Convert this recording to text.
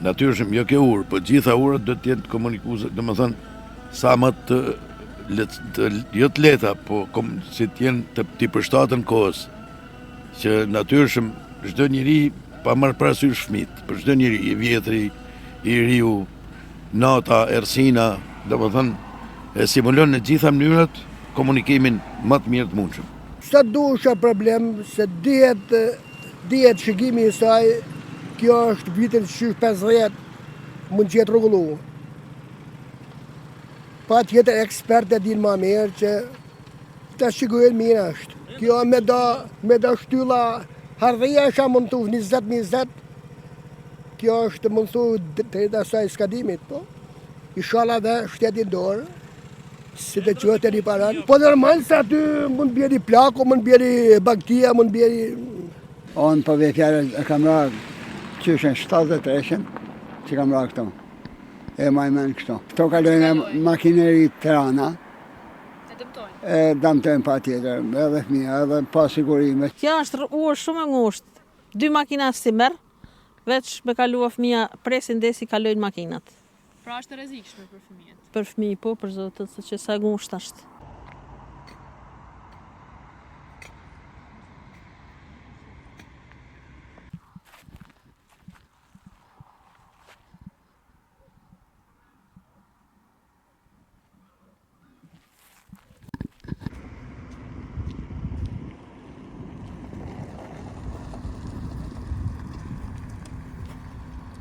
natyrshëm, jo ke urë, po gjitha urët do të jenë komunikuese, domethënë sa më jo të lehta, po si të jenë të përshtatën kohës, që natyrshëm çdo njeri pa marrë parasysh fëmijët, për çdo njeri, i vjetri, i riu, nata, errësina, domethënë e simulon në gjitha mënyrat komunikimin më të mirë të mundshëm. Sa dusha problem se dihet shikimi i saj, kjo është vitin 50, mund që jetë rregullu. Pa tjetër ekspert e din ma mirë që ta shikojnë mirë është. Kjo me da shtylla hardhia është mund të 20-20, kjo është mund të drejt asaj skadimit, po. Inshallah dhe shtetin dorë, si të quhet e një paran. Po normal se aty mund bjeri plako, mund bjeri baktia, mund bjeri... Unë po vje fjallë e kam ra qyshen 73-ën që kam ra këto. E majmen kështu. Këto kalojnë makineri Tirana. E dëmtojnë? E dëmtojnë pa tjetër, edhe fëmija, edhe pa sigurime. Kjo është urë shumë e ngushtë. 2 makina si merë, veç me kalua fëmija presin desi kalojnë makinat. Pra është e rrezikshme për fëmijët? Për fëmijë po, për zotët, se që sa ngushtë është.